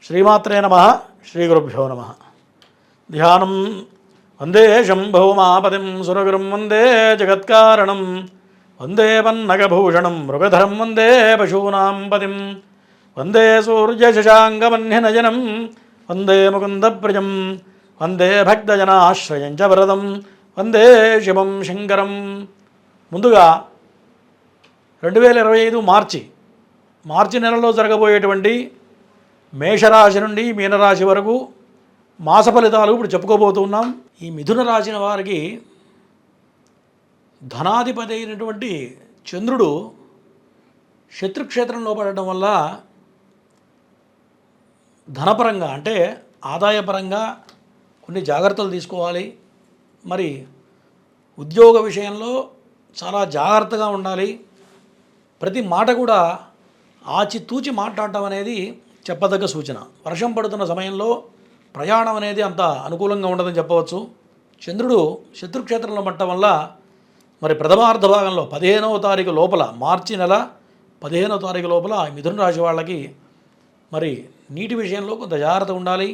శ్రీమాత్రే నమః. శ్రీగురుభ్యో నమః. ధ్యానం వందే శంభోమాపతిం సురగురుం వందే జగత్కారణం వందే పన్నగభూషణం మృగధరం వందే పశూనాం పతిం వందే సూర్యశశాంకమన్యనయనం వందే ముకుందప్రియం వందే భక్తజనాశ్రయం చ వరదం వందే శివం శంకరం. ముందుగా 2025 మార్చి నెలలో జరగబోయేటువంటి మేషరాశి నుండి మీనరాశి వరకు మాస ఫలితాలు ఇప్పుడు చెప్పుకోబోతున్నాం. ఈ మిథున రాశి వారికి ధనాధిపతి అయినటువంటి చంద్రుడు శత్రుక్షేత్రంలో పడటం వల్ల ధనపరంగా అంటే ఆదాయపరంగా కొన్ని జాగ్రత్తలు తీసుకోవాలి. మరి ఉద్యోగ విషయంలో చాలా జాగ్రత్తగా ఉండాలి. ప్రతి మాట కూడా ఆచితూచి మాట్లాడటం అనేది చెప్పదగ్గ సూచన. వర్షం పడుతున్న సమయంలో ప్రయాణం అనేది అంత అనుకూలంగా ఉండదని చెప్పవచ్చు. చంద్రుడు శత్రుక్షేత్రంలో పడటం వల్ల మరి ప్రథమార్ధ భాగంలో 15వ తారీఖు లోపల, మార్చి నెల 15వ తారీఖు లోపల మిథున రాశి వాళ్ళకి మరి నీటి విషయంలో కొంత జాగ్రత్త ఉండాలి.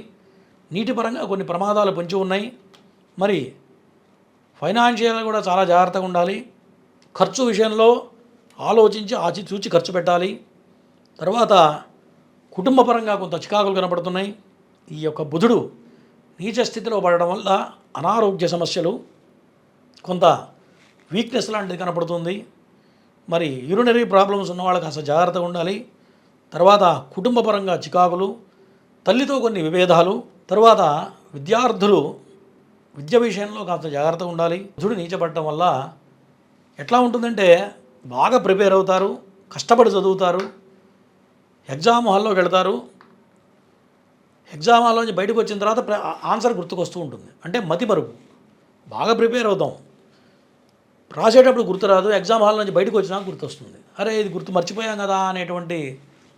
నీటి పరంగా కొన్ని ప్రమాదాలు పొంచి ఉన్నాయి. మరి ఫైనాన్షియల్గా కూడా చాలా జాగ్రత్తగా ఉండాలి. ఖర్చు విషయంలో ఆలోచించి ఆచితూచి ఖర్చు పెట్టాలి. తర్వాత కుటుంబ పరంగా కొంత చికాకులు కనపడుతున్నాయి. ఈ యొక్క బుధుడు నీచ స్థితిలో పడడం వల్ల అనారోగ్య సమస్యలు, కొంత వీక్నెస్ లాంటిది కనపడుతుంది. మరి యూరినరీ ప్రాబ్లమ్స్ ఉన్న వాళ్ళకి కాస్త జాగ్రత్తగా ఉండాలి. తర్వాత కుటుంబ పరంగా చికాకులు, తల్లితో కొన్ని విభేదాలు, తర్వాత విద్యార్థులు విద్య విషయంలో కాస్త జాగ్రత్తగా ఉండాలి. బుధుడు నీచపడటం వల్ల ఎట్లా ఉంటుందంటే బాగా ప్రిపేర్ అవుతారు, కష్టపడి చదువుతారు, ఎగ్జామ్ హాల్లోకి వెళతారు. ఎగ్జామ్ హాల్లో నుంచి బయటకు వచ్చిన తర్వాత ఆన్సర్ గుర్తుకొస్తూ ఉంటుంది. అంటే మతిమరుపు. బాగా ప్రిపేర్ అవుతాం, రాసేటప్పుడు గుర్తురాదు, ఎగ్జామ్ హాల్ నుంచి బయటకు వచ్చినా గుర్తొస్తుంది. అరే ఇది గుర్తు మర్చిపోయాం కదా అనేటువంటి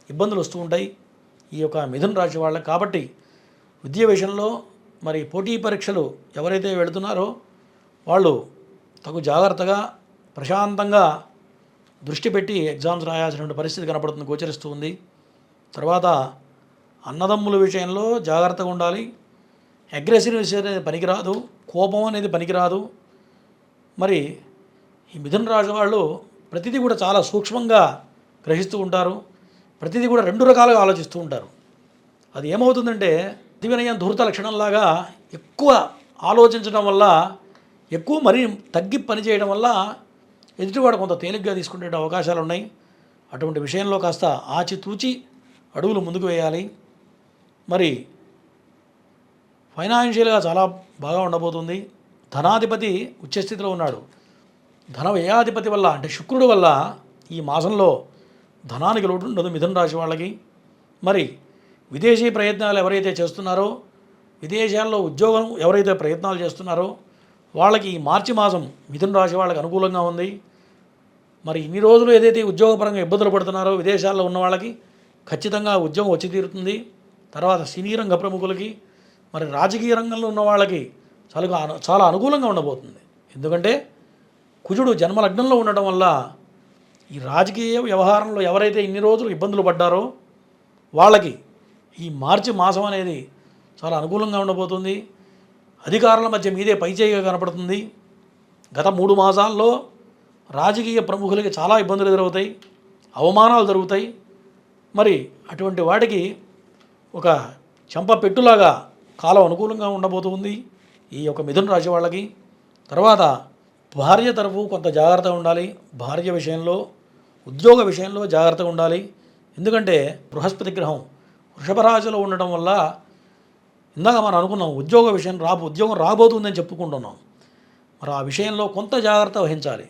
ఇబ్బందులు వస్తూ ఉంటాయి ఈ యొక్క మిథున రాశి వాళ్ళకి. కాబట్టి విద్య విషయంలో మరి పోటీ పరీక్షలు ఎవరైతే వెళుతున్నారో వాళ్ళు తగు జాగ్రత్తగా ప్రశాంతంగా దృష్టి పెట్టి ఎగ్జామ్స్ రాయాల్సినటువంటి పరిస్థితి కనపడుతుంది, గోచరిస్తూ ఉంది. తర్వాత అన్నదమ్ముల విషయంలో జాగ్రత్తగా ఉండాలి. అగ్రెసివ్నెస్ అనేది పనికిరాదు, కోపం అనేది పనికిరాదు. మరి ఈ మిథున రాశి వాళ్ళు ప్రతిదీ కూడా చాలా సూక్ష్మంగా గ్రహిస్తూ ఉంటారు. ప్రతిదీ కూడా 2 రకాలుగా ఆలోచిస్తూ ఉంటారు. అది ఏమవుతుందంటే అతి వినయం ధూర్త లక్షణంలాగా ఎక్కువ ఆలోచించడం వల్ల, ఎక్కువ మరీ తగ్గి పని చేయడం వల్ల ఎదుటివాడు కొంత తేలిగ్గా తీసుకునే అవకాశాలు ఉన్నాయి. అటువంటి విషయంలో కాస్త ఆచితూచి అడుగులు ముందుకు వేయాలి. మరి ఫైనాన్షియల్గా చాలా బాగా ఉండబోతుంది. ధనాధిపతి ఉచ్చస్థితిలో ఉన్నాడు. ధన వ్యయాధిపతి వల్ల అంటే శుక్రుడు వల్ల ఈ మాసంలో ధనానికి లోటు ఉండదు మిథున రాశి వాళ్ళకి. మరి విదేశీ ప్రయత్నాలు ఎవరైతే చేస్తున్నారో, విదేశాల్లో ఉద్యోగం ఎవరైతే ప్రయత్నాలు చేస్తున్నారో వాళ్ళకి ఈ మార్చి మాసం మిథున రాశి వాళ్ళకి అనుకూలంగా ఉంది. మరి ఇన్ని రోజులు ఏదైతే ఉద్యోగపరంగా ఇబ్బందులు పడుతున్నారో విదేశాల్లో ఉన్న వాళ్ళకి ఖచ్చితంగా ఉద్యోగం వచ్చి తీరుతుంది. తర్వాత సినీ రంగ ప్రముఖులకి, మరి రాజకీయ రంగంలో ఉన్న వాళ్ళకి చాలా అనుకూలంగా ఉండబోతుంది. ఎందుకంటే కుజుడు జన్మలగ్నంలో ఉండడం వల్ల ఈ రాజకీయ వ్యవహారంలో ఎవరైతే ఇన్ని రోజులు ఇబ్బందులు పడ్డారో వాళ్ళకి ఈ మార్చి మాసం అనేది చాలా అనుకూలంగా ఉండబోతుంది. అధికారుల మధ్య మీదే పైచేయిగా కనపడుతుంది. గత 3 మాసాల్లో రాజకీయ ప్రముఖులకి చాలా ఇబ్బందులు ఎదురవుతాయి, అవమానాలు జరుగుతాయి. మరి అటువంటి వాటికి ఒక చెంప పెట్టులాగా కాలం అనుకూలంగా ఉండబోతుంది ఈ యొక్క మిథున రాశి వాళ్ళకి. తర్వాత భార్య తరఫు కొంత జాగ్రత్తగా ఉండాలి. భార్య విషయంలో, ఉద్యోగ విషయంలో జాగ్రత్తగా ఉండాలి. ఎందుకంటే బృహస్పతి గ్రహం వృషభ రాశిలో ఉండడం వల్ల ఇందాక మనం అనుకున్నాం ఉద్యోగం రాబోతుందని చెప్పుకుంటున్నాం. మరి ఆ విషయంలో కొంత జాగ్రత్త వహించాలి.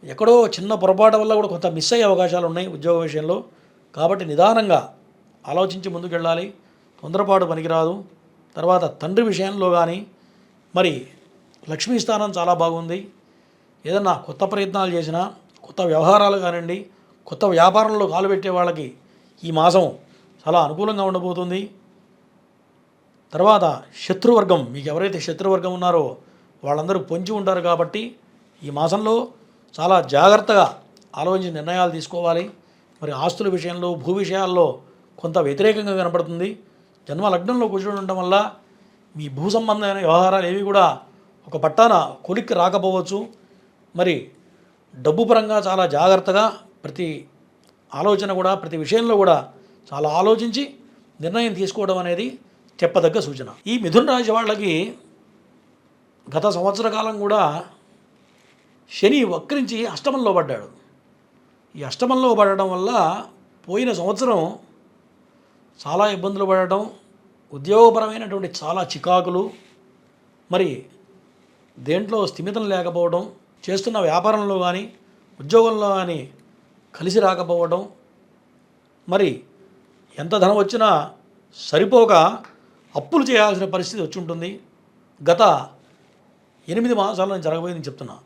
ఎక్కడో చిన్న పొరపాటు వల్ల కూడా కొంత మిస్ అయ్యే అవకాశాలు ఉన్నాయి ఉద్యోగ విషయంలో. కాబట్టి నిదానంగా ఆలోచించి ముందుకెళ్ళాలి, తొందరపాటు పనికిరాదు. తర్వాత తండ్రి విషయంలో కానీ మరి లక్ష్మీ స్థానం చాలా బాగుంది. ఏదన్నా కొత్త ప్రయత్నాలు చేసినా, కొత్త వ్యవహారాలు కానివ్వండి, కొత్త వ్యాపారంలో కాలు పెట్టే వాళ్ళకి ఈ మాసం చాలా అనుకూలంగా ఉండబోతుంది. తర్వాత శత్రువర్గం, మీకు ఎవరైతే శత్రువర్గం ఉన్నారో వాళ్ళందరూ పొంచి ఉంటారు. కాబట్టి ఈ మాసంలో చాలా జాగ్రత్తగా ఆలోచించి నిర్ణయాలు తీసుకోవాలి. మరి ఆస్తుల విషయంలో, భూ విషయాల్లో కొంత వ్యతిరేకంగా కనపడుతుంది. జన్మ లగ్నంలో కూర్చొని ఉండడం వల్ల మీ భూ సంబంధమైన వ్యవహారాలు ఏవి కూడా ఒక పట్టాన కొలిక్కి రాకపోవచ్చు. మరి డబ్బు పరంగా చాలా జాగ్రత్తగా ప్రతి ఆలోచన కూడా ప్రతి విషయంలో కూడా చాలా ఆలోచించి నిర్ణయం తీసుకోవడం అనేది చెప్పదగ్గ సూచన. ఈ మిథున రాశి వాళ్ళకి గత సంవత్సర కాలం కూడా శని వక్రించి అష్టమంలో పడ్డాడు. ఈ అష్టమంలో పడడం వల్ల పోయిన సంవత్సరం చాలా ఇబ్బందులు పడటం, ఉద్యోగపరమైనటువంటి చాలా చికాకులు, మరి దేంట్లో స్థిమితం లేకపోవడం, చేస్తున్న వ్యాపారంలో కానీ ఉద్యోగంలో కానీ కలిసి రాకపోవడం, మరి ఎంత ధనం వచ్చినా సరిపోక అప్పులు చేయాల్సిన పరిస్థితి వచ్చి ఉంటుంది. గత 8 మాసాల నుంచి జరగబోయేది చెప్తున్నా.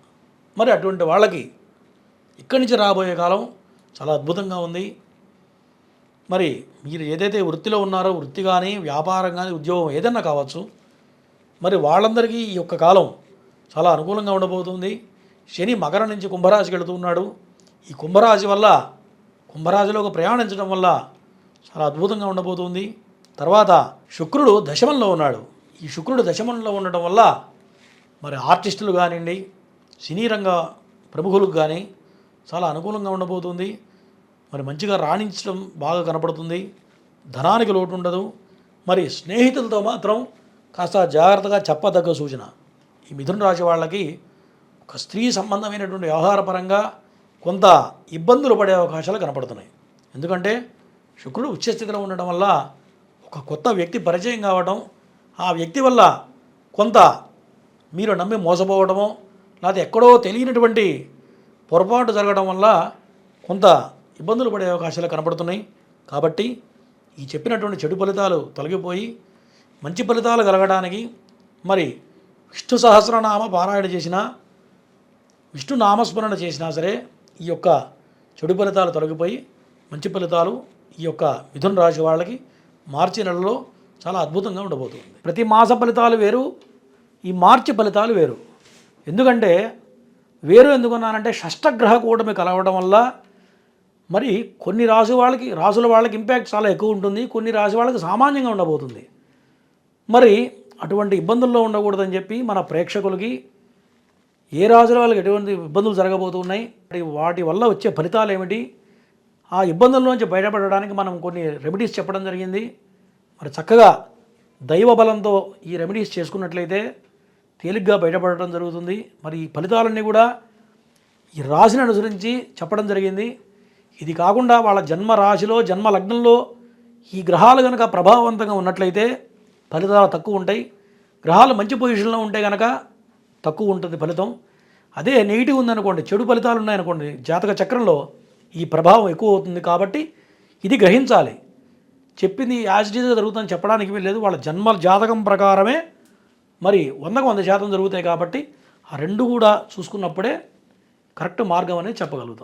మరి అటువంటి వాళ్ళకి ఇక్కడి నుంచి రాబోయే కాలం చాలా అద్భుతంగా ఉంది. మరి మీరు ఏదైతే వృత్తిలో ఉన్నారో, వృత్తి కానీ వ్యాపారం కానీ ఉద్యోగం ఏదన్నా కావచ్చు, మరి వాళ్ళందరికీ ఈ యొక్క కాలం చాలా అనుకూలంగా ఉండబోతుంది. శని మకరం నుంచి కుంభరాశికి వెళుతున్నాడు. ఈ కుంభరాశి వల్ల కుంభరాశిలోకి ప్రయాణించడం వల్ల చాలా అద్భుతంగా ఉండబోతుంది. తర్వాత శుక్రుడు దశమంలో ఉన్నాడు. ఈ శుక్రుడు దశమంలో ఉండటం వల్ల మరి ఆర్టిస్టులు కానివ్వండి, సినీ రంగ ప్రముఖులకు కానీ చాలా అనుకూలంగా ఉండబోతుంది. మరి మంచిగా రాణించడం బాగా కనపడుతుంది. ధనానికి లోటు ఉండదు. మరి స్నేహితులతో మాత్రం కాస్త జాగ్రత్తగా చెప్పదగ్గ సూచన. ఈ మిథున రాశి వాళ్ళకి ఒక స్త్రీ సంబంధమైనటువంటి వ్యవహారపరంగా కొంత ఇబ్బందులు పడే అవకాశాలు కనపడుతున్నాయి. ఎందుకంటే శుక్రుడు ఉచ్చస్థితిలో ఉండడం వల్ల ఒక కొత్త వ్యక్తి పరిచయం కావడం, ఆ వ్యక్తి వల్ల కొంత మీరు నమ్మి మోసపోవడమో లేకపోతే ఎక్కడో తెలియనటువంటి పొరపాటు జరగడం వల్ల కొంత ఇబ్బందులు పడే అవకాశాలు కనపడుతున్నాయి. కాబట్టి ఈ చెప్పినటువంటి చెడు ఫలితాలు తొలగిపోయి మంచి ఫలితాలు కలగడానికి మరి విష్ణు సహస్రనామ పారాయణ చేసినా, విష్ణు నామస్మరణ చేసినా సరే ఈ యొక్క చెడు ఫలితాలు తొలగిపోయి మంచి ఫలితాలు ఈ యొక్క మిథున రాశి వాళ్ళకి మార్చి నెలలో చాలా అద్భుతంగా ఉండబోతుంది. ప్రతి మాస ఫలితాలు వేరు, ఈ మార్చి ఫలితాలు వేరు. ఎందుకంటే వేరు ఎందుకున్నానంటే షష్టగ్రహ కూటమి కలవడం వల్ల మరి కొన్ని రాసుల వాళ్ళకి ఇంపాక్ట్ చాలా ఎక్కువ ఉంటుంది, కొన్ని రాశి వాళ్ళకి సామాన్యంగా ఉండబోతుంది. మరి అటువంటి ఇబ్బందుల్లో ఉండకూడదని చెప్పి మన ప్రేక్షకులకి ఏ రాశుల వాళ్ళకి ఎటువంటి ఇబ్బందులు జరగబోతున్నాయి, వాటి వల్ల వచ్చే ఫలితాలు ఏమిటి, ఆ ఇబ్బందుల్లోంచి బయటపడడానికి మనం కొన్ని రెమెడీస్ చెప్పడం జరిగింది. మరి చక్కగా దైవ బలంతో ఈ రెమెడీస్ చేసుకున్నట్లయితే తేలిగ్గా బయటపడటం జరుగుతుంది. మరి ఈ ఫలితాలన్నీ కూడా ఈ రాశిని అనుసరించి చెప్పడం జరిగింది. ఇది కాకుండా వాళ్ళ జన్మ రాశిలో జన్మ లగ్నంలో ఈ గ్రహాలు కనుక ప్రభావవంతంగా ఉన్నట్లయితే ఫలితాలు తక్కువ ఉంటాయి. గ్రహాలు మంచి పొజిషన్లో ఉంటే కనుక తక్కువ ఉంటుంది ఫలితం. అదే నెగిటివ్ ఉందనుకోండి, చెడు ఫలితాలు ఉన్నాయనుకోండి, జాతక చక్రంలో ఈ ప్రభావం ఎక్కువ అవుతుంది. కాబట్టి ఇది గ్రహించాలి. చెప్పింది యాజ్ ఇట్ ఈజ్ జరుగుతుందని చెప్పడానికి లేదు. వాళ్ళ జన్మ జాతకం ప్రకారమే మరి 100కు 100% జరుగుతాయి. కాబట్టి ఆ రెండు కూడా చూసుకున్నప్పుడే కరెక్ట్ మార్గం అనేది చెప్పగలుగుతాం.